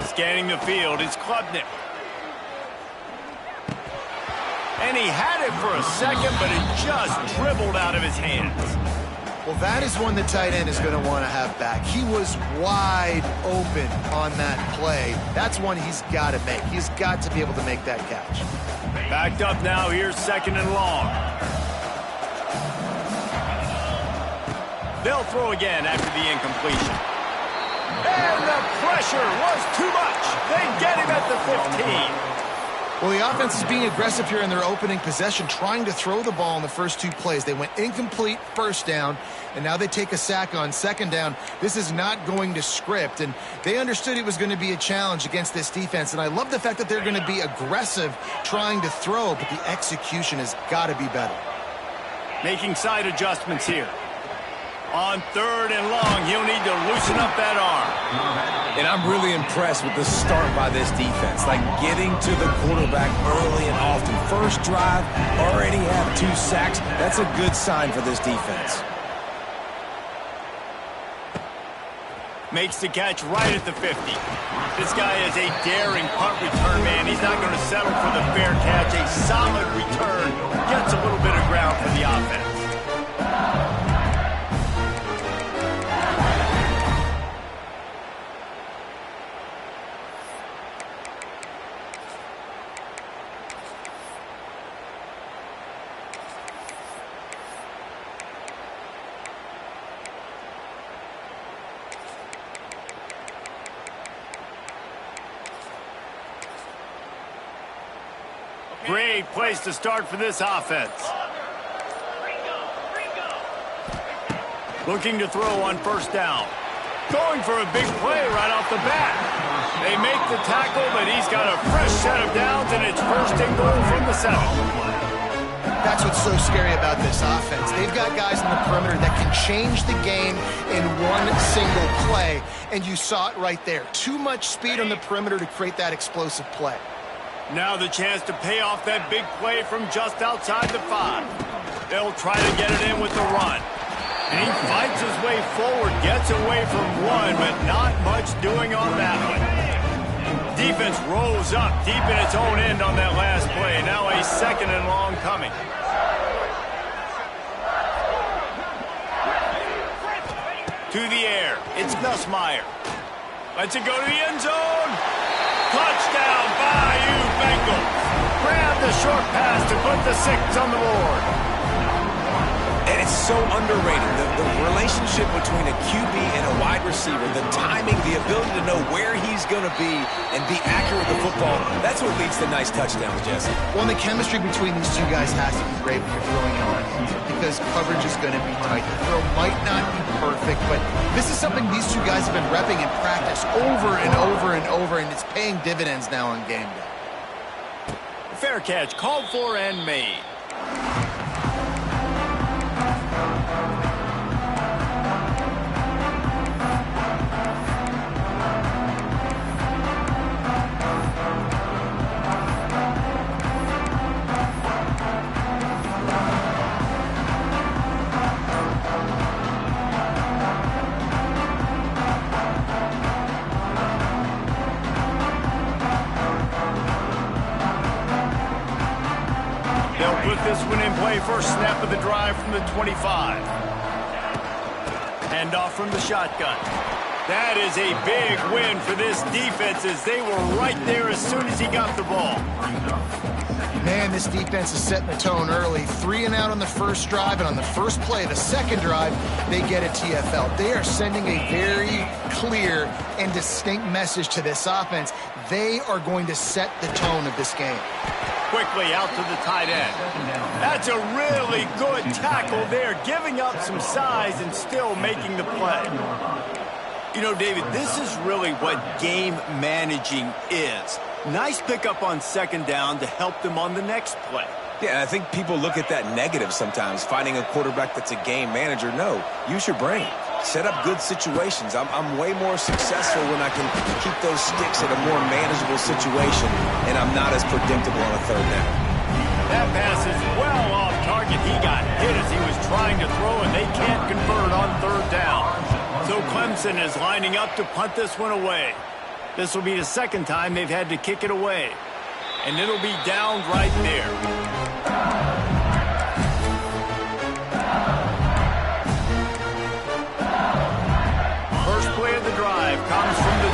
Scanning the field, it's Klubnik. And he had it for a second, but it just dribbled out of his hands. Well, that is one the tight end is going to want to have back. He was wide open on that play. That's one he's got to make. He's got to be able to make that catch. Backed up now, here's 2nd and long. They'll throw again after the incompletion. And the pressure was too much. They get him at the 15. Well, the offense is being aggressive here in their opening possession, trying to throw the ball in the first 2 plays. They went incomplete first down, and now they take a sack on 2nd down. This is not going to script, and they understood it was going to be a challenge against this defense. And I love the fact that they're going to be aggressive trying to throw, but the execution has got to be better. Making side adjustments here. On 3rd and long, he'll need to loosen up that arm. And I'm really impressed with the start by this defense. Like getting to the quarterback early and often. First drive, already have 2 sacks. That's a good sign for this defense. Makes the catch right at the 50. This guy is a daring punt return man. He's not going to settle for the fair catch. A solid return. Gets a little bit of ground for the offense. Great place to start for this offense. Looking to throw on 1st down. Going for a big play right off the bat. They make the tackle, but he's got a fresh set of downs, and it's 1st and goal from the 7. That's what's so scary about this offense. They've got guys in the perimeter that can change the game in one single play, and you saw it right there. Too much speed on the perimeter to create that explosive play. Now the chance to pay off that big play from just outside the 5. They'll try to get it in with the run. And he fights his way forward, gets away from one, but not much doing on that one. Defense rolls up deep in its own end on that last play. Now a 2nd and long coming. To the air, it's Nussmeier. Lets it go to the end zone. Touchdown, Bayou Bengals. Grab the short pass to put the 6 on the board. And it's so underrated. The relationship between a QB and a wide receiver, the timing, the ability to know where he's going to be and be accurate with the football, that's what leads to nice touchdowns, Jesse. Well, the chemistry between these 2 guys has to be great when you're throwing it on because coverage is going to be tight. The throw might not be perfect, but this is something these 2 guys have been repping in practice over and over and over, and it's paying dividends now on game day. Fair catch called for and made. Put this one in play. First snap of the drive from the 25. Handoff from the shotgun. That is a big win for this defense as they were right there as soon as he got the ball. Man, this defense is setting the tone early. 3 and out on the first drive, and on the first play, the second drive, they get a TFL. They are sending a very clear and distinct message to this offense. They are going to set the tone of this game. Quickly out to the tight end. That's a really good tackle there, giving up some size and still making the play. You know, David, this is really what game managing is. Nice pickup on 2nd down to help them on the next play. Yeah, I think people look at that negative sometimes, finding a quarterback that's a game manager. No, use your brain. Set up good situations. I'm way more successful when I can keep those sticks at a more manageable situation, and I'm not as predictable on a 3rd down. That pass is well off target. He got hit as he was trying to throw, and they can't convert on 3rd down. So Clemson is lining up to punt this one away. This will be the second time they've had to kick it away. And it'll be down right there. First play of the drive comes from the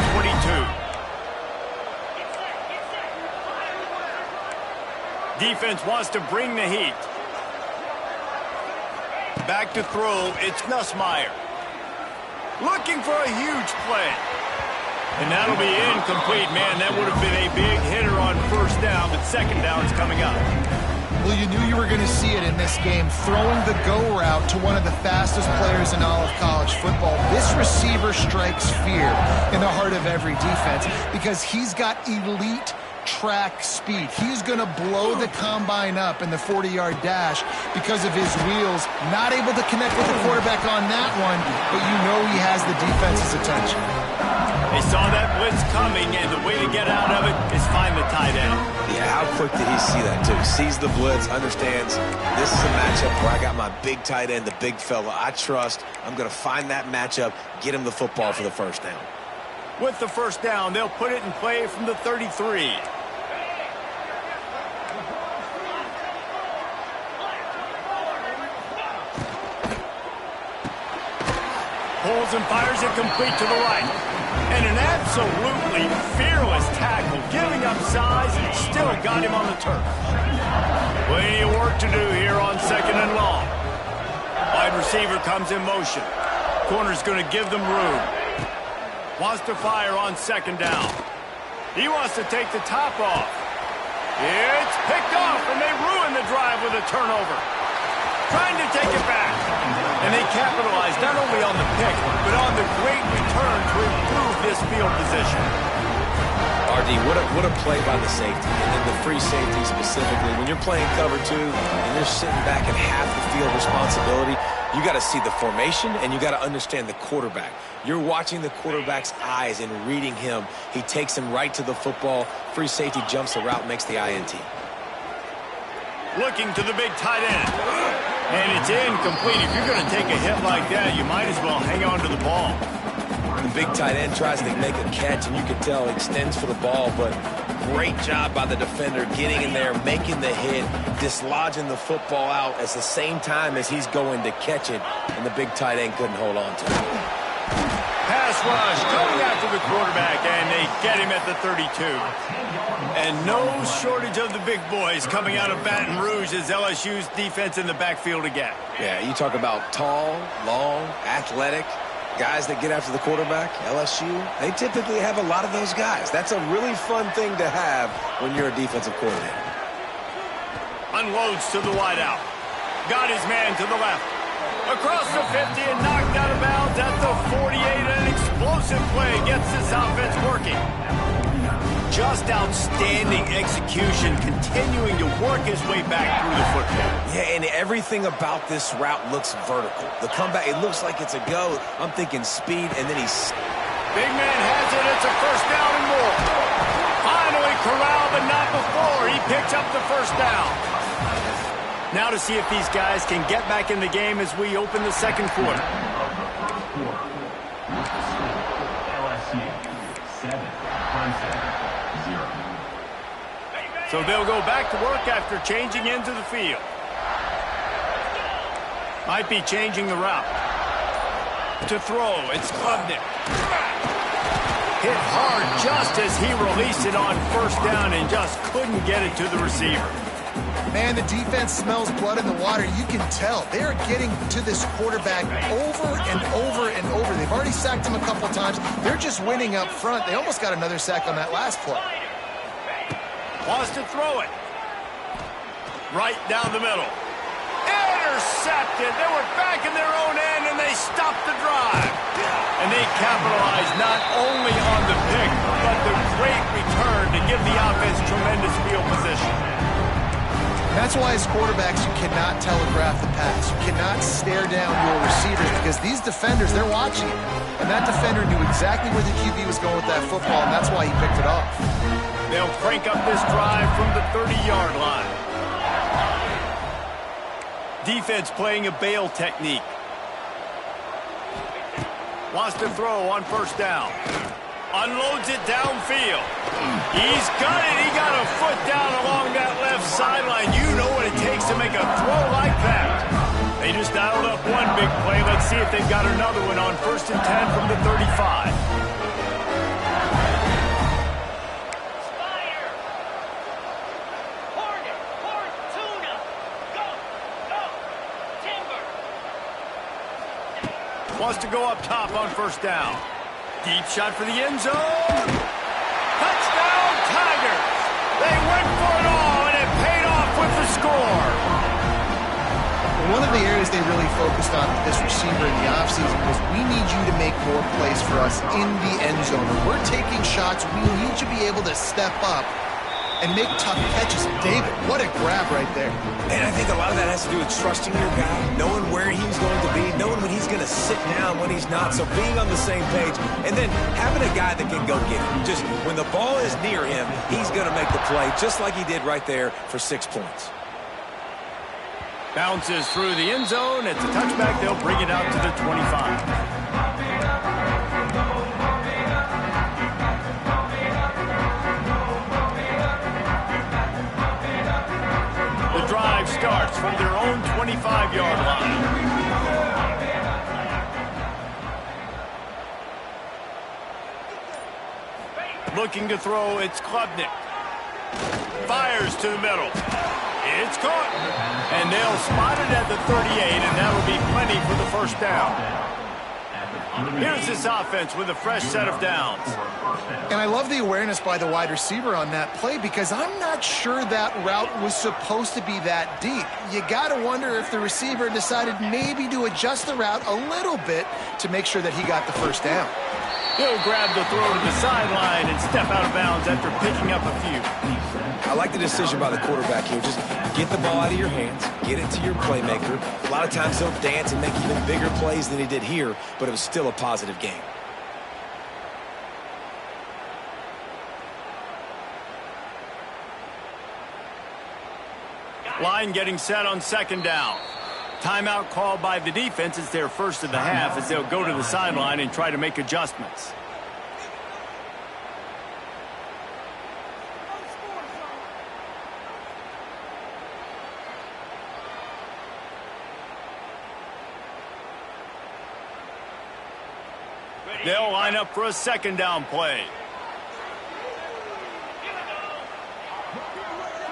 22. Defense wants to bring the heat. Back to throw, it's Nussmeier. Looking for a huge play. And that'll be incomplete. Man, that would have been a big hitter on first down, but second down's coming up. Well, you knew you were going to see it in this game, throwing the go route to one of the fastest players in all of college football. This receiver strikes fear in the heart of every defense because he's got elite track speed. He's going to blow the combine up in the 40-yard dash because of his wheels. Not able to connect with the quarterback on that one, but you know he has the defense's attention. They saw that blitz coming, and the way to get out of it is find the tight end. Yeah, how quick did he see that, too? Sees the blitz, understands this is a matchup where I got my big tight end, the big fella I trust. I'm going to find that matchup, get him the football for the first down. With the first down, they'll put it in play from the 33. Pulls and fires it complete to the right. And an absolutely fearless tackle, giving up size and still got him on the turf. Plenty of work to do here on second and long. Wide receiver comes in motion. Corner's going to give them room. Wants to fire on second down. He wants to take the top off. It's picked off, and they ruin the drive with a turnover. Trying to take it back. And they capitalize not only on the pick, but on the great return to improve this field position. RD, what a play by the safety, and then the free safety specifically. When you're playing cover two and you're sitting back at half the field responsibility, you got to see the formation and you got to understand the quarterback. You're watching the quarterback's eyes and reading him. He takes him right to the football. Free safety jumps the route, makes the INT. Looking to the big tight end. And it's incomplete. If you're going to take a hit like that, you might as well hang on to the ball. The big tight end tries to make a catch, and you can tell he extends for the ball, but great job by the defender getting in there, making the hit, dislodging the football out at the same time as he's going to catch it, and the big tight end couldn't hold on to it. Pass rush coming after the quarterback, and they get him at the 32. And no shortage of the big boys coming out of Baton Rouge as LSU's defense in the backfield again. Yeah, you talk about tall, long, athletic, guys that get after the quarterback. LSU, they typically have a lot of those guys. That's a really fun thing to have when you're a defensive coordinator. Unloads to the wideout. Got his man to the left. Across the 50 and knocked out of bounds at the 48. An explosive play gets this offense working. Just outstanding execution, continuing to work his way back through the football. Yeah, and everything about this route looks vertical. The comeback, it looks like it's a go. I'm thinking speed, and then he's... Big man has it. It's a first down and more. Finally corralled, but not before. He picks up the first down. Now to see if these guys can get back in the game as we open the second quarter. So they'll go back to work after changing into the field. Might be changing the route. To throw, it's Klubnik. Hit hard just as he released it on first down and just couldn't get it to the receiver. Man, the defense smells blood in the water. You can tell. They are getting to this quarterback over and over and over. They've already sacked him a couple times. They're just winning up front. They almost got another sack on that last play. Wants to throw it. Right down the middle. Intercepted. They were back in their own end, and they stopped the drive. And they capitalized not only on the pick, but the great return to give the offense tremendous field position. That's why as quarterbacks, you cannot telegraph the pass. You cannot stare down your receivers because these defenders, they're watching it. And that defender knew exactly where the QB was going with that football, and that's why he picked it off. They'll crank up this drive from the 30-yard line. Defense playing a bail technique. Wants to throw on first down. Unloads it downfield. He's got it. He got a foot down along that left sideline. You know what it takes to make a throw like that. They just dialed up one big play. Let's see if they've got another one on 1st and 10 from the 35. Wants to go up top on 1st down. Deep shot for the end zone. Touchdown, Tigers. They went for it all, and it paid off with the score. One of the areas they really focused on with this receiver in the offseason was we need you to make more plays for us in the end zone. When we're taking shots, we need you to be able to step up and make tough catches. David, what a grab right there. And I think a lot of that has to do with trusting your guy, knowing where he's going to be, knowing when he's going to sit down, when he's not. So being on the same page, and then having a guy that can go get it. Just when the ball is near him, he's going to make the play, just like he did right there for 6 points. Bounces through the end zone. It's a touchback. They'll bring it out to the 25. Drive starts from their own 25-yard line. Looking to throw, it's Klubnik. Fires to the middle. It's caught. And they'll spot it at the 38, and that'll be plenty for the 1st down. Here's this offense with a fresh set of downs. And I love the awareness by the wide receiver on that play because I'm not sure that route was supposed to be that deep. You got to wonder if the receiver decided maybe to adjust the route a little bit to make sure that he got the 1st down. He'll grab the throw to the sideline and step out of bounds after picking up a few. I like the decision by the quarterback here. Just get the ball out of your hands, get it to your playmaker. A lot of times he'll dance and make even bigger plays than he did here, but it was still a positive game. Line getting set on 2nd down. Timeout called by the defense. It's their first of the half as they'll go to the sideline and try to make adjustments. They'll line up for a 2nd down play.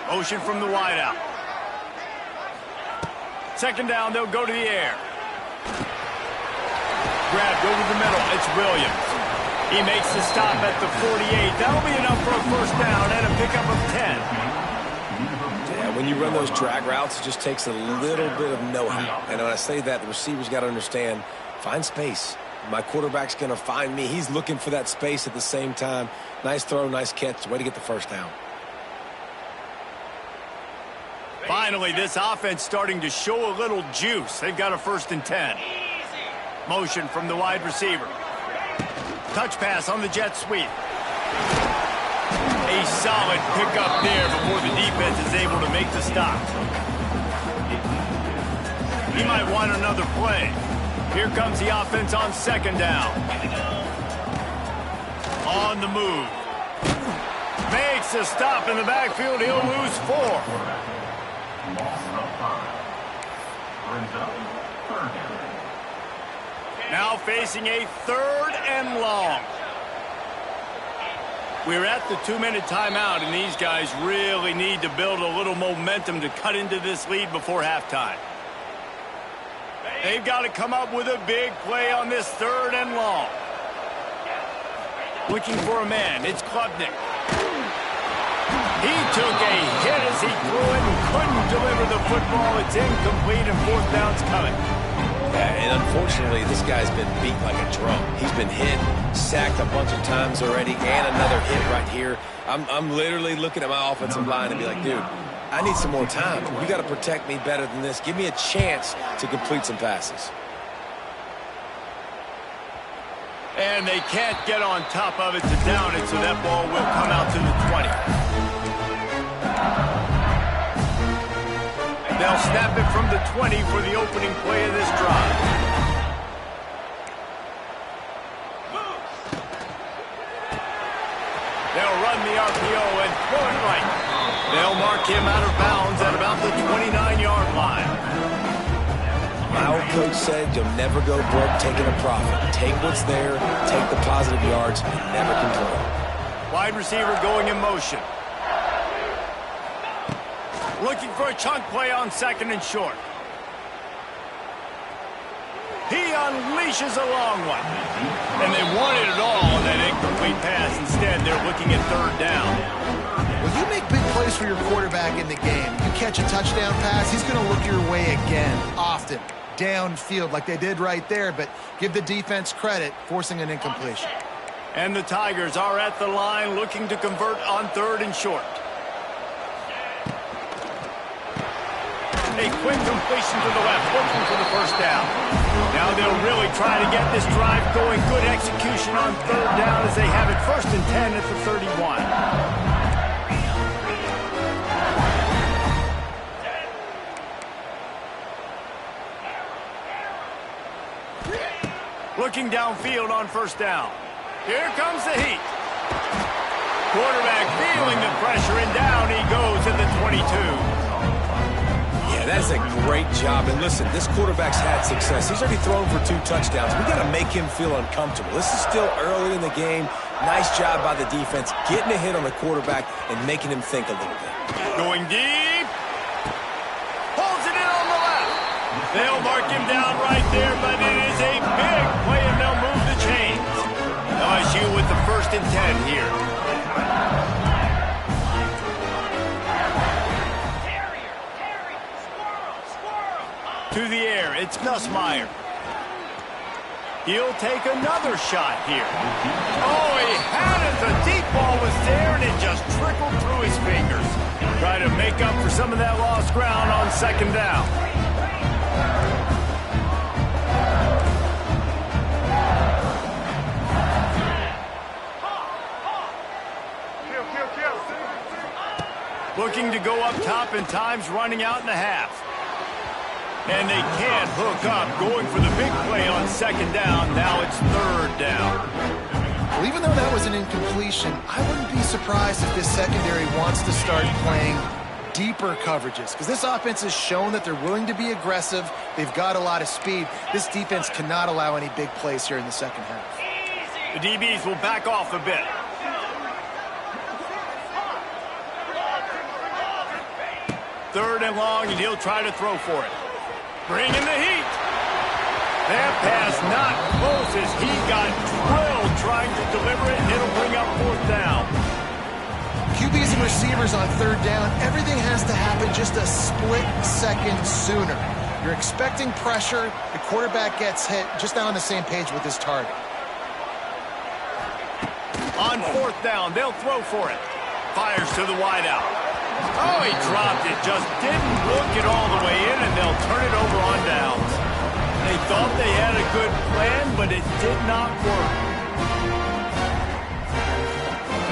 Motion from the wideout. 2nd down, they'll go to the air. Grabbed over the middle. It's Williams. He makes the stop at the 48. That'll be enough for a 1st down and a pickup of 10. Yeah, when you run those drag routes, it just takes a little bit of know-how. And when I say that, the receiver's got to understand, find space. My quarterback's going to find me. He's looking for that space at the same time. Nice throw, nice catch. Way to get the 1st down. Finally, this offense starting to show a little juice. They've got a 1st and 10. Motion from the wide receiver. Touch pass on the jet sweep. A solid pickup there before the defense is able to make the stop. He might want another play. Here comes the offense on 2nd down. On the move. Makes a stop in the backfield. He'll lose 4. Now facing a 3rd and long. We're at the 2-minute timeout, and these guys really need to build a little momentum to cut into this lead before halftime. They've got to come up with a big play on this 3rd and long. Looking for a man. It's Klubnik. He took a hit as he threw it and couldn't deliver the football. It's incomplete, and 4th down's coming. Yeah, and unfortunately, this guy's been beat like a drum. He's been hit, sacked a bunch of times already, and another hit right here. I'm literally looking at my offensive line and be like, dude, I need some more time. You got to protect me better than this. Give me a chance to complete some passes. And they can't get on top of it to down it, so that ball will come out to the 20. They'll snap it from the 20 for the opening play of this drive. run the RPO and throw it right. They'll mark him out of bounds at about the 29-yard line. My old coach said you'll never go broke taking a profit. Take what's there, take the positive yards, and never complain. Wide receiver going in motion. Looking for a chunk play on 2nd and short. He unleashes a long one. And they wanted it all on that incomplete pass. Instead, they're looking at 3rd down. When you make big plays for your quarterback in the game, you catch a touchdown pass, he's going to look your way again, often, downfield like they did right there, but give the defense credit, forcing an incompletion. And the Tigers are at the line looking to convert on 3rd and short. A quick completion to the left, looking for the 1st down. Now they'll really try to get this drive going. Good execution on 3rd down as they have it 1st and 10 at the 31. Looking downfield on 1st down. Here comes the heat. Quarterback feeling the pressure, and down he goes at the 22. Yeah, that's a great job. And listen, this quarterback's had success. He's already thrown for 2 touchdowns. We got to make him feel uncomfortable. This is still early in the game. Nice job by the defense, getting a hit on the quarterback and making him think a little bit. Going deep. Pulls it in on the left. They'll mark him down right there, but it is a big play, and they'll move the chains. LSU with the 1st and 10 here. To the air, it's Nussmeier. He'll take another shot here. Oh, he had it. The deep ball was there, and it just trickled through his fingers. Try to make up for some of that lost ground on 2nd down. Looking to go up top, and time's running out in the half. And they can't hook up, going for the big play on 2nd down. Now it's 3rd down. Well, even though that was an incompletion, I wouldn't be surprised if this secondary wants to start playing deeper coverages, because this offense has shown that they're willing to be aggressive. They've got a lot of speed. This defense cannot allow any big plays here in the 2nd half. The DBs will back off a bit. Third and long, and he'll try to throw for it. Bringing the heat. That pass not close as he got drilled trying to deliver it, and it'll bring up 4th down. QBs and receivers on 3rd down, everything has to happen just a split second sooner. You're expecting pressure, the quarterback gets hit, just not on the same page with his target. On 4th down, they'll throw for it. Fires to the wideout. Oh, he dropped it. Just didn't look it all the way in, and they'll turn it over on downs. They thought they had a good plan, but it did not work.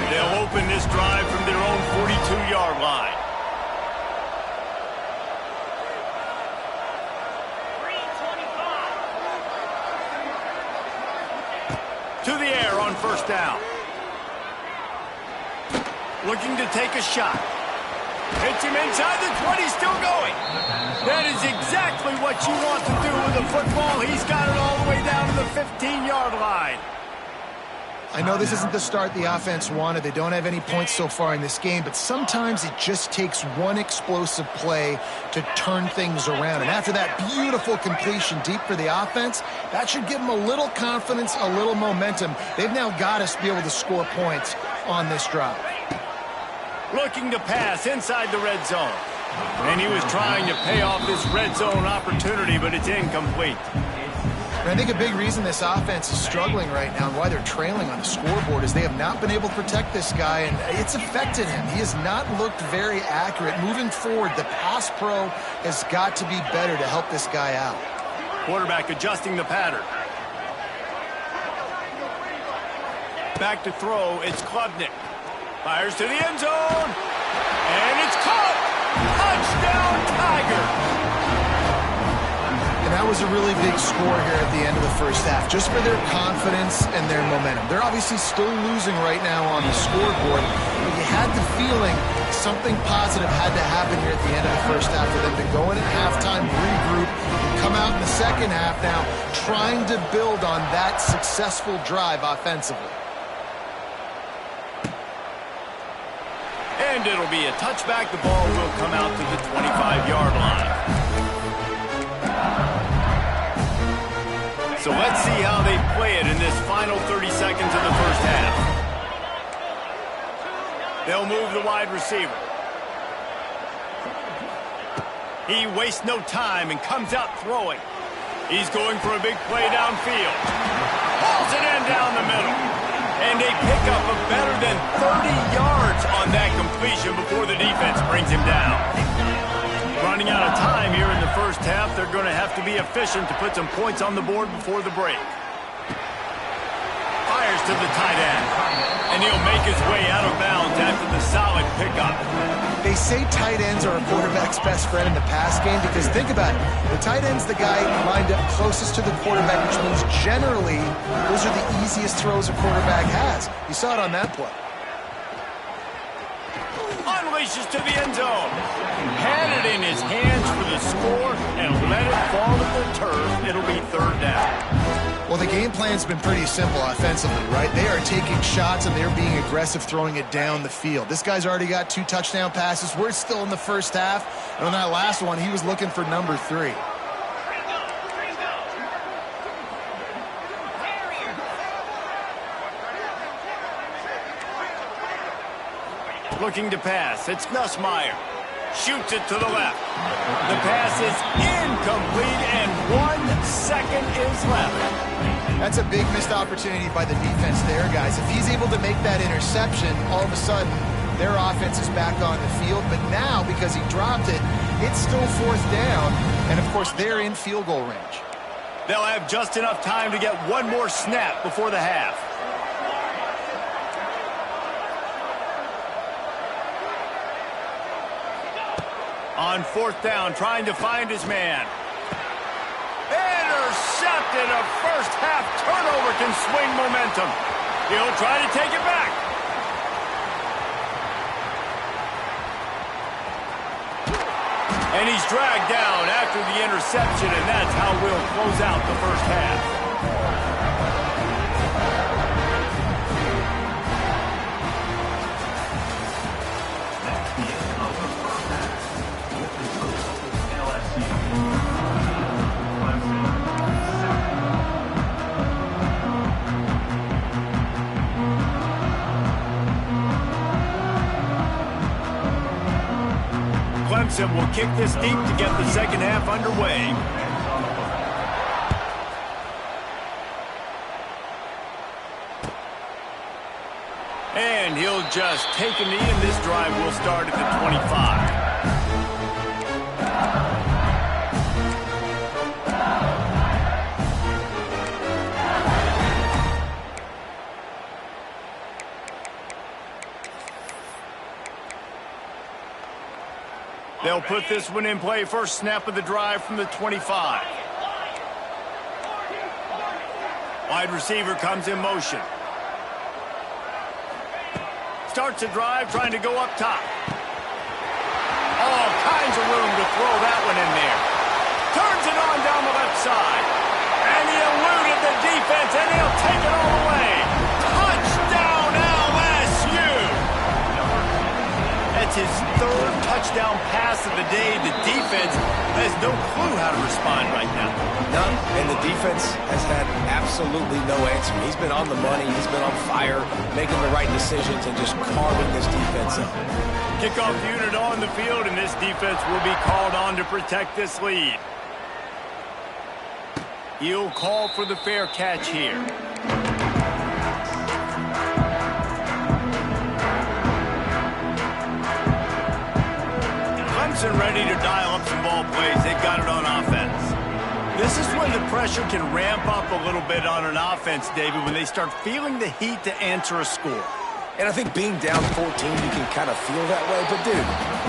They'll open this drive from their own 42-yard line. To the air on 1st down. Looking to take a shot. Hits him inside the 20, still going. That is exactly what you want to do with a football. He's got it all the way down to the 15-yard line. I know this isn't the start the offense wanted. They don't have any points so far in this game, but sometimes it just takes one explosive play to turn things around. And after that beautiful completion deep for the offense, that should give them a little confidence, a little momentum. They've now got to be able to score points on this drive. Looking to pass inside the red zone. And he was trying to pay off this red zone opportunity, but it's incomplete. And I think a big reason this offense is struggling right now and why they're trailing on the scoreboard is they have not been able to protect this guy, and it's affected him. He has not looked very accurate. Moving forward, the pass pro has got to be better to help this guy out. Quarterback adjusting the pattern. Back to throw, it's Klubnik. Fires to the end zone, and it's caught! Touchdown, Tigers! And that was a really big score here at the end of the 1st half, just for their confidence and their momentum. They're obviously still losing right now on the scoreboard, had the feeling something positive had to happen here at the end of the first half for them to go in at halftime, regroup, and come out in the second half now trying to build on that successful drive offensively. And it'll be a touchback. The ball will come out to the 25-yard line. So let's see how they play it in this final 30 seconds of the first half. They'll move the wide receiver. He wastes no time and comes out throwing. He's going for a big play downfield. Hauls it in down the middle. And they pick up a better than 30 yards on that completion before the defense brings him down. Running out of time here in the first half, they're going to have to be efficient to put some points on the board before the break. Fires to the tight end. And he'll make his way out of bounds after the solid pickup. They say tight ends are a quarterback's best friend in the pass game because think about it. The tight end's the guy lined up closest to the quarterback, which means generally those are the easiest throws a quarterback has. You saw it on that play. Unleashes to the end zone. Had it in his hands for the score and let it fall to the turf. It'll be third down. Well, the game plan's been pretty simple offensively, right? They are taking shots and they're being aggressive throwing it down the field. This guy's already got 2 touchdown passes. We're still in the first half. And on that last one, he was looking for number 3. Looking to pass. It's Nussmeier. Shoots it to the left. The pass is incomplete and 1 second is left. That's a big missed opportunity by the defense there, guys. If he's able to make that interception, all of a sudden their offense is back on the field. But now, because he dropped it, it's still 4th down. And, of course, they're in field goal range. They'll have just enough time to get one more snap before the half. On 4th down, trying to find his man. Intercepted. A first half turnover can swing momentum. He'll try to take it back. And he's dragged down after the interception, and that's how we'll close out the first half. Clemson will kick this deep to get the second half underway. And he'll just take a knee, and this drive will start at the 25. They'll put this one in play. First snap of the drive from the 25. Wide receiver comes in motion. Starts a drive, trying to go up top. All kinds of room to throw that one in there. Turns it on down the left side. And he eluded the defense, and he'll take it all the way. Touchdown, LSU! That's his 3rd touchdown pass of the day. The defense has no clue how to respond right now. None, and the defense has had absolutely no answer. He's been on the money. He's been on fire, making the right decisions and just carving this defense up. Kickoff unit on the field, and this defense will be called on to protect this lead. He'll call for the fair catch here. Clemson ready to dial up some ball plays. They've got it on offense. This is when the pressure can ramp up a little bit on an offense, David, when they start feeling the heat to answer a score. And I think being down 14, you can kind of feel that way. But, dude,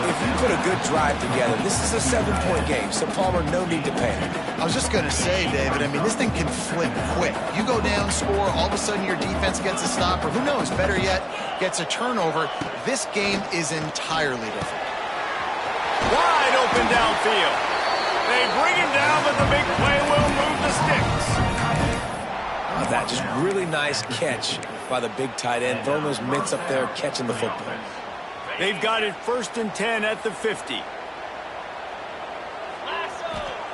if you put a good drive together, this is a 7-point game. So, Palmer, no need to panic. I was just going to say, David, I mean, this thing can flip quick. You go down, score, all of a sudden your defense gets a stop, or who knows, better yet, gets a turnover. This game is entirely different. Wide open downfield. They bring him down, but the big play will move the sticks. That just really nice catch by the big tight end, throwing those mitts up there, catching the football. They've got it 1st and 10 at the 50.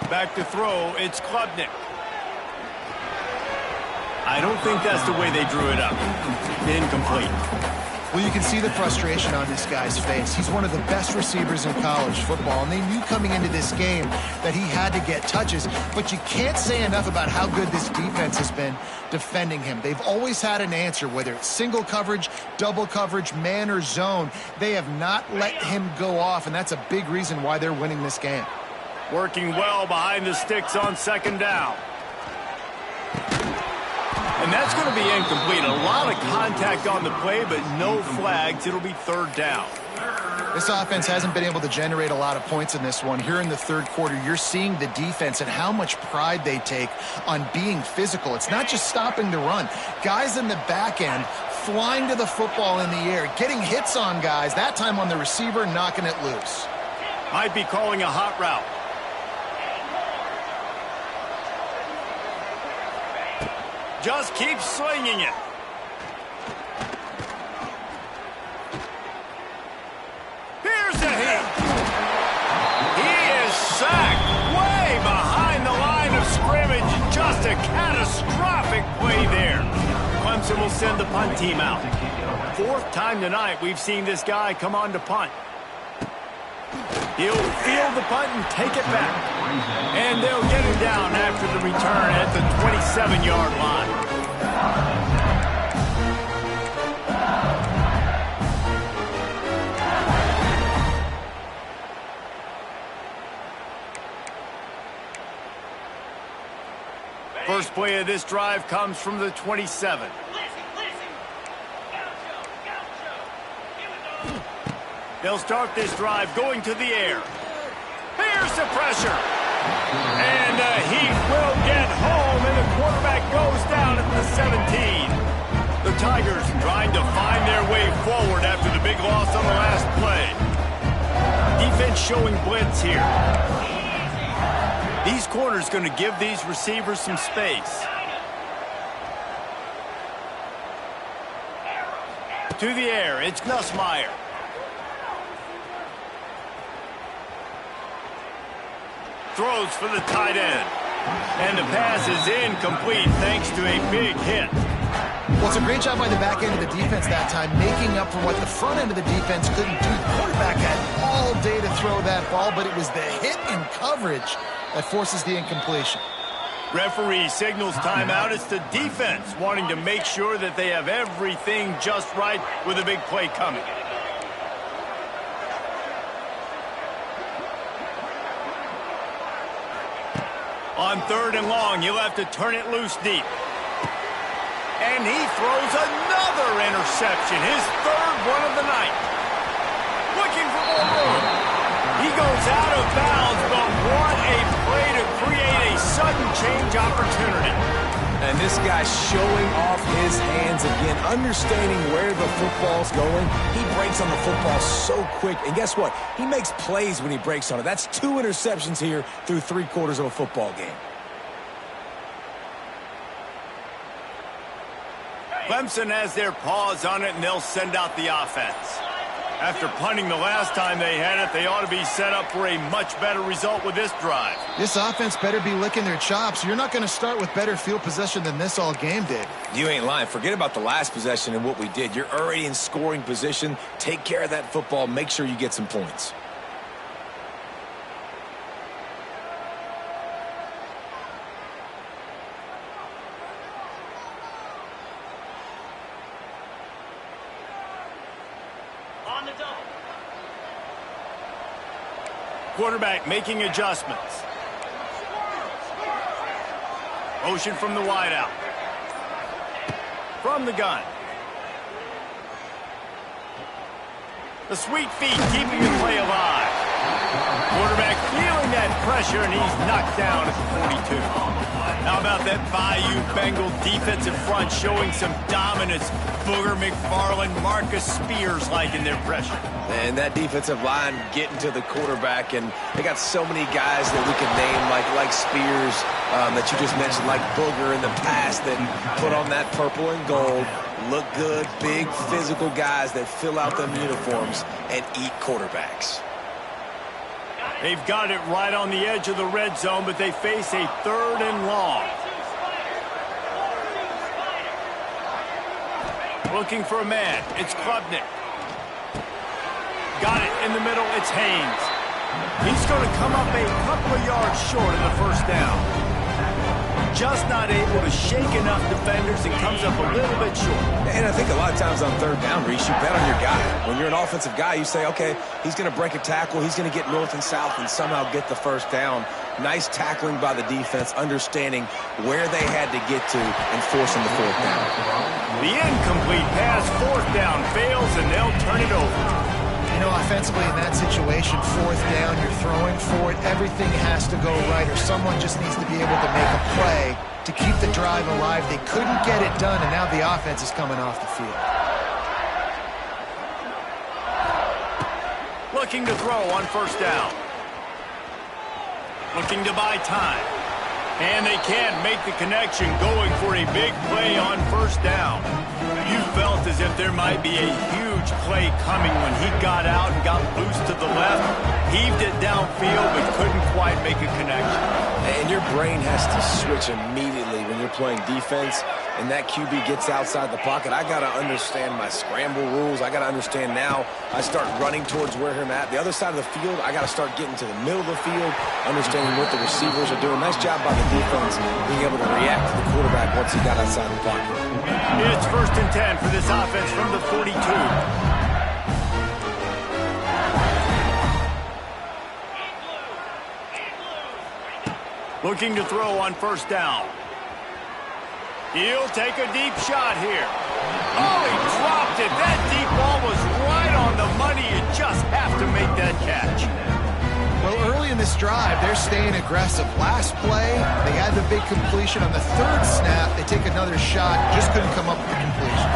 Back to throw, it's Klubnik. I don't think that's the way they drew it up. Incomplete. Well, you can see the frustration on this guy's face. He's one of the best receivers in college football, and they knew coming into this game that he had to get touches, but you can't say enough about how good this defense has been defending him. They've always had an answer, whether it's single coverage, double coverage, man or zone. They have not let him go off, and that's a big reason why they're winning this game. Working well behind the sticks on 2nd down. And that's going to be incomplete. A lot of contact on the play, but no flags. It'll be 3rd down. This offense hasn't been able to generate a lot of points in this one. Here in the 3rd quarter, you're seeing the defense and how much pride they take on being physical. It's not just stopping the run. Guys in the back end flying to the football in the air, getting hits on guys, that time on the receiver, knocking it loose. Might be calling a hot route. Just keep slinging it. Here's a hit. He is sacked way behind the line of scrimmage. Just a catastrophic play there. Clemson will send the punt team out. 4th time tonight we've seen this guy come on to punt. He'll field the punt and take it back. And they'll get him down after the return at the 27-yard line. First play of this drive comes from the 27. They'll start this drive going to the air. Here's the pressure. And he will get home, and the quarterback goes down at the 17. The Tigers trying to find their way forward after the big loss on the last play. Defense showing blitz here. These corners going to give these receivers some space. To the air, it's Nussmeier. Throws for the tight end. And the pass is incomplete thanks to a big hit. Well, it's a great job by the back end of the defense that time, making up for what the front end of the defense couldn't do. The quarterback had all day to throw that ball, but it was the hit and coverage that forces the incompletion. Referee signals timeout. It's the defense wanting to make sure that they have everything just right with a big play coming. On 3rd and long, he'll have to turn it loose deep. And he throws another interception, his 3rd one of the night. Looking for more room. He goes out of bounds, but what a play to create a sudden change opportunity. And this guy's showing off his hands again, understanding where the football's going. He breaks on the football so quick. And guess what? He makes plays when he breaks on it. That's 2 interceptions here through 3 quarters of a football game. Clemson has their paws on it, and they'll send out the offense. After punting the last time they had it, they ought to be set up for a much better result with this drive. This offense better be licking their chops. You're not going to start with better field possession than this all game did. You ain't lying. Forget about the last possession and what we did. You're already in scoring position. Take care of that football. Make sure you get some points. Quarterback making adjustments. Motion from the wideout. From the gun. The sweet feet keeping the play alive. Quarterback feeling that pressure, and he's knocked down at the 42. How about that Bayou Bengal defensive front showing some dominance? Booger McFarland, Marcus Spears liking their pressure. And that defensive line getting to the quarterback, and they got so many guys that we can name, like Spears, that you just mentioned, like Booger in the past, that put on that purple and gold, look good, big physical guys that fill out them uniforms and eat quarterbacks. They've got it right on the edge of the red zone, but they face a 3rd and long. Looking for a man. It's Klubnik. Got it in the middle. It's Haynes. He's going to come up a couple of yards short of the first down. Just not able to shake enough defenders and comes up a little bit short. And I think a lot of times on 3rd down, Reese, you bet on your guy. When you're an offensive guy, you say, okay, he's going to break a tackle, he's going to get north and south and somehow get the first down. Nice tackling by the defense, understanding where they had to get to and forcing the 4th down. The incomplete pass, 4th down, fails, and they'll turn it over. You know, offensively in that situation, 4th down, you're throwing for it. Everything has to go right, or someone just needs to be able to make a play to keep the drive alive. They couldn't get it done, and now the offense is coming off the field. Looking to throw on 1st down. Looking to buy time. And they can't make the connection, going for a big play on 1st down. You felt as if there might be a huge play coming when he got out and got loose to the left, heaved it downfield, but couldn't quite make a connection. And your brain has to switch immediately when you're playing defense and that QB gets outside the pocket. I got to understand my scramble rules. I got to understand now I start running towards where I'm at. The other side of the field, I got to start getting to the middle of the field, understanding what the receivers are doing. Nice job by the defense being able to react to the quarterback once he got outside the pocket. It's 1st and 10 for this offense from the 42. Looking to throw on 1st down. He'll take a deep shot here. Oh, he dropped it. That deep ball was right on the money. You just have to make that catch. Well, early in this drive, they're staying aggressive. Last play, they had the big completion. On the 3rd snap, they take another shot. Just couldn't come up with the completion.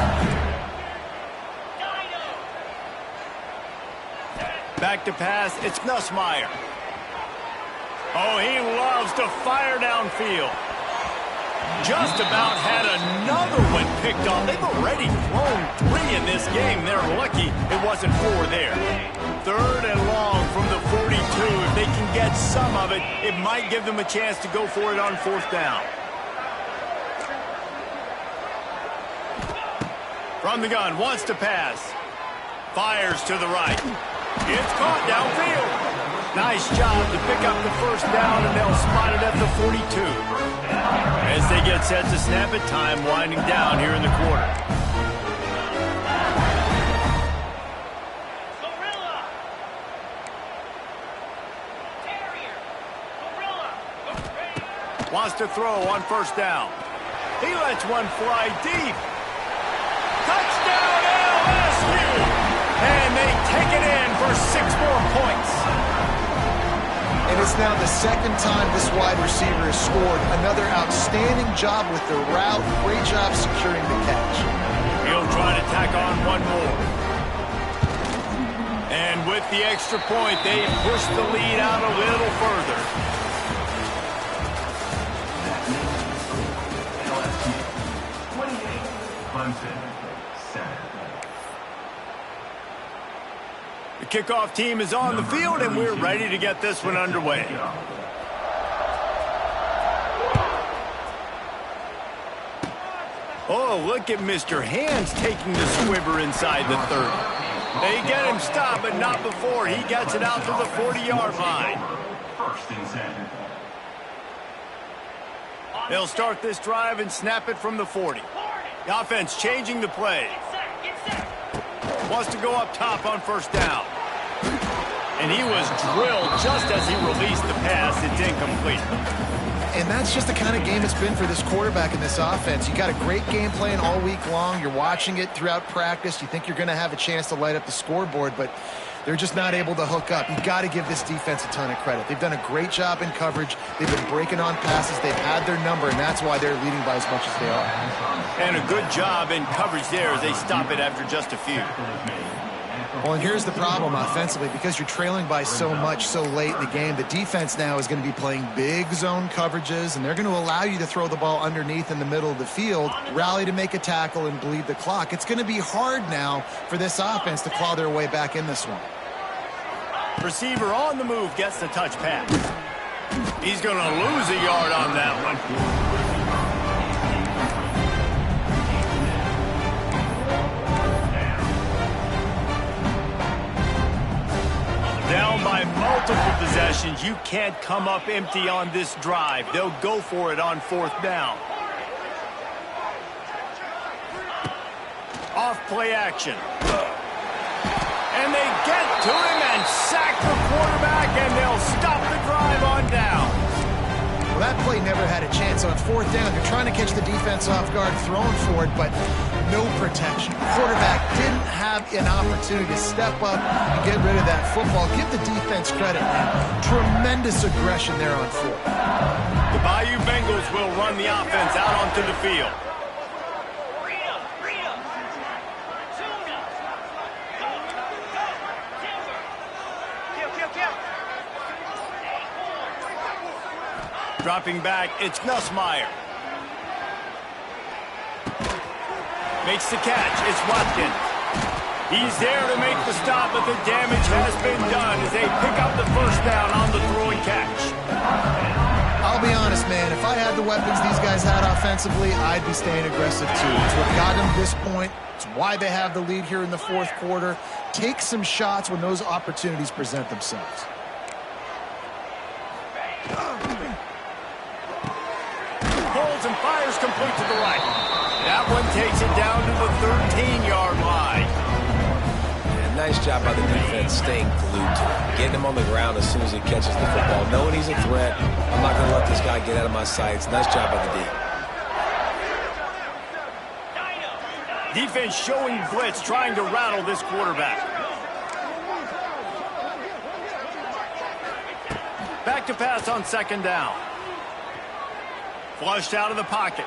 Back to pass. It's Nussmeier. Oh, he loves to fire downfield. Just about had another one picked off. They've already thrown 3 in this game. They're lucky it wasn't 4 there. 3rd and long from the 42. If they can get some of it, it might give them a chance to go for it on 4th down. From the gun, wants to pass. Fires to the right. It's caught downfield. Nice job to pick up the 1st down, and they'll spot it at the 42. As they get set to snap it, time winding down here in the quarter. Wants to throw on 1st down. He lets one fly deep. Touchdown LSU! And they take it in for 6 more points. And it's now the 2nd time this wide receiver has scored. Another outstanding job with the route. Great job securing the catch. He'll try to tack on one more. And with the extra point, they push the lead out a little further. The kickoff team is on the field, and we're ready to get this one underway. Oh, look at Mr. Hands taking the squiver inside the 30. They get him stopped, but not before he gets it out to the 40-yard line. They'll start this drive and snap it from the 40. The offense changing the play. Wants to go up top on 1st down. And he was drilled just as he released the pass. It's incomplete. And that's just the kind of game it's been for this quarterback in this offense. You got a great game plan all week long. You're watching it throughout practice. You think you're going to have a chance to light up the scoreboard, but they're just not able to hook up. You got to give this defense a ton of credit. They've done a great job in coverage. They've been breaking on passes. They've had their number, and that's why they're leading by as much as they are. And a good job in coverage there as they stop it after just a few. Well, and here's the problem offensively. Because you're trailing by so much so late in the game, the defense now is going to be playing big zone coverages, and they're going to allow you to throw the ball underneath in the middle of the field, rally to make a tackle, and bleed the clock. It's going to be hard now for this offense to claw their way back in this one. Receiver on the move gets the touch pass. He's going to lose a yard on that one. Down by multiple possessions. You can't come up empty on this drive. They'll go for it on 4th down. Off play action. And they get to him and sack the quarterback, and they'll stop the drive on down. Well, that play never had a chance. On 4th down, you're trying to catch the defense off guard, throwing for it, but no protection. Quarterback didn't have an opportunity to step up and get rid of that football. Give the defense credit, man. Tremendous aggression there on 4th. The Bayou Bengals will run the offense out onto the field. Dropping back, it's Nussmeier. Makes the catch, it's Watkins. He's there to make the stop, but the damage has been done as they pick up the 1st down on the throw and catch. I'll be honest, man, if I had the weapons these guys had offensively, I'd be staying aggressive too. It's what got them to this point. It's why they have the lead here in the 4th quarter. Take some shots when those opportunities present themselves. Pulls and fires complete to the right. That one takes it down to the 13-yard line. Yeah, nice job by the defense staying glued to him. Getting him on the ground as soon as he catches the football. Knowing he's a threat. I'm not going to let this guy get out of my sights. Nice job by the D. Defense showing blitz, trying to rattle this quarterback. Back to pass on 2nd down. Flushed out of the pocket.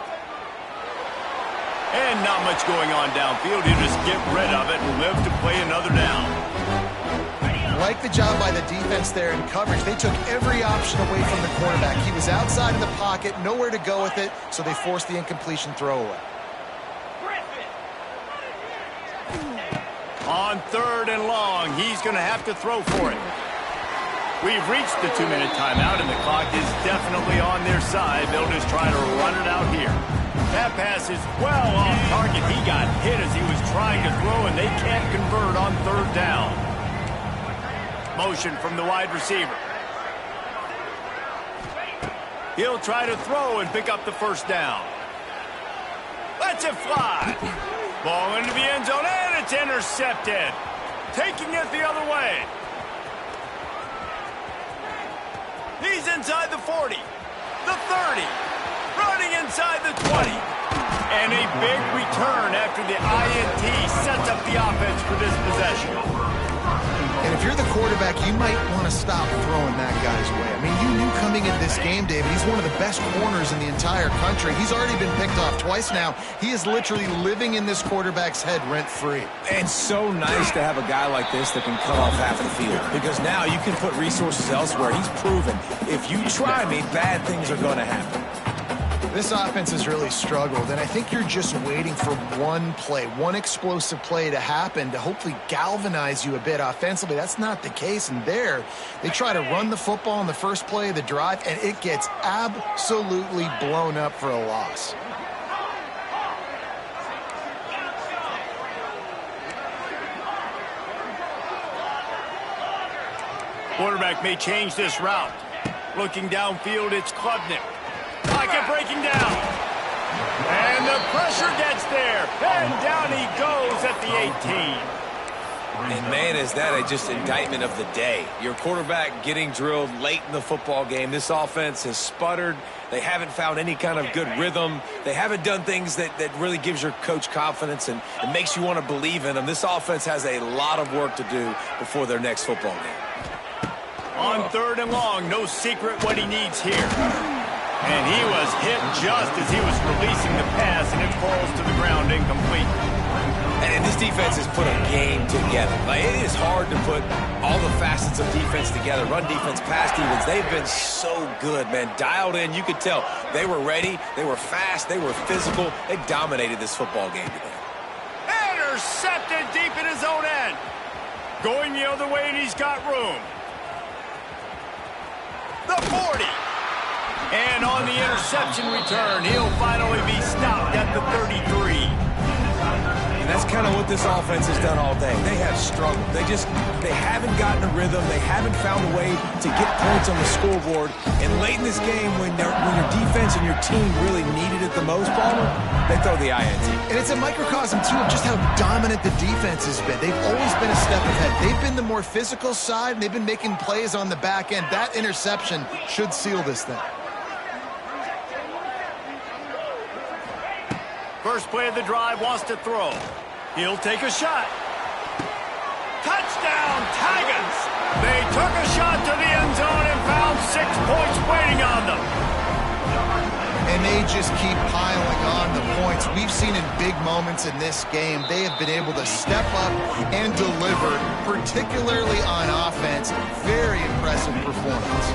And not much going on downfield. You just get rid of it and live to play another down. Like the job by the defense there in coverage. They took every option away from the quarterback. He was outside of the pocket, nowhere to go with it, so they forced the incompletion throwaway. On 3rd and long, he's going to have to throw for it. We've reached the 2-minute timeout, and the clock is definitely on their side. They'll just try to run it out here. That pass is well off target. He got hit as he was trying to throw, and they can't convert on 3rd down. Motion from the wide receiver. He'll try to throw and pick up the 1st down. Lets it fly. Ball into the end zone, and it's intercepted. Taking it the other way. He's inside the 40, the 30, running inside the 20. And a big return after the INT sets up the offense for this possession. And if you're the quarterback, you might want to stop throwing that guy's way. I mean, you knew coming into this game, David, he's one of the best corners in the entire country. He's already been picked off twice now. He is literally living in this quarterback's head rent-free. And so nice to have a guy like this that can cut off half the field. Because now you can put resources elsewhere. He's proven if you try me, bad things are going to happen. This offense has really struggled, and I think you're just waiting for one play, one explosive play to happen to hopefully galvanize you a bit offensively. That's not the case, and there, they try to run the football in the first play of the drive, and it gets absolutely blown up for a loss. Quarterback may change this route. Looking downfield, it's Klubnik. Pocket breaking down. And the pressure gets there. And down he goes at the 18. And, man, is that just indictment of the day. Your quarterback getting drilled late in the football game. This offense has sputtered. They haven't found any kind of good rhythm. They haven't done things that really gives your coach confidence and makes you want to believe in them. This offense has a lot of work to do before their next football game. On 3rd and long, no secret what he needs here. And he was hit just as he was releasing the pass, and it falls to the ground incomplete. And this defense has put a game together. Like, it is hard to put all the facets of defense together. Run defense, pass defense. They've been so good, man. Dialed in. You could tell they were ready. They were fast. They were physical. They dominated this football game today. Intercepted deep in his own end. Going the other way, and he's got room. The 40. And on the interception return, he'll finally be stopped at the 33. And that's kind of what this offense has done all day. They have struggled. They haven't gotten a rhythm. They haven't found a way to get points on the scoreboard. And late in this game, when your defense and your team really needed it the most, Palmer, they throw the INT. And it's a microcosm, too, of just how dominant the defense has been. They've always been a step ahead. They've been the more physical side, and they've been making plays on the back end. That interception should seal this thing. First play of the drive, wants to throw. He'll take a shot. Touchdown, Tigers! They took a shot to the end zone and found 6 points waiting on them. And they just keep piling on the points. We've seen in big moments in this game, they have been able to step up and deliver, particularly on offense. Very impressive performance.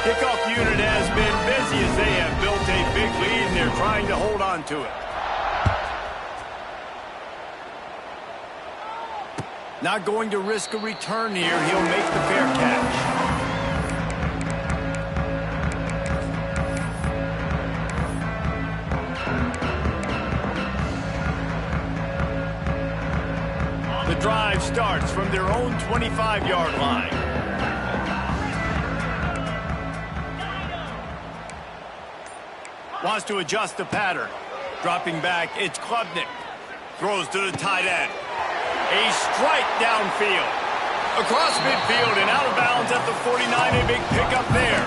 Kickoff unit has been busy as they have built a big lead, and they're trying to hold on to it. Not going to risk a return here. He'll make the fair catch. The drive starts from their own 25-yard line. Wants to adjust the pattern. Dropping back, it's Klubnik. Throws to the tight end. A strike downfield. Across midfield and out of bounds at the 49. A big pickup there.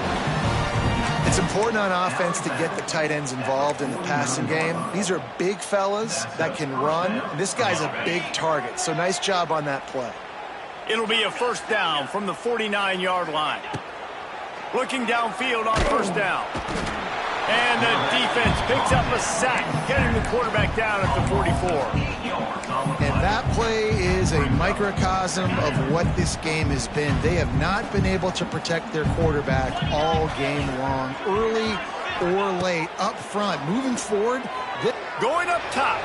It's important on offense to get the tight ends involved in the passing game. These are big fellas that can run. This guy's a big target, so nice job on that play. It'll be a first down from the 49-yard line. Looking downfield on first down. And the defense picks up a sack, getting the quarterback down at the 44. And that play is a microcosm of what this game has been. They have not been able to protect their quarterback all game long, early or late, up front. Moving forward. Going up top.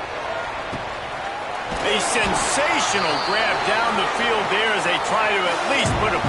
A sensational grab down the field there as they try to at least put a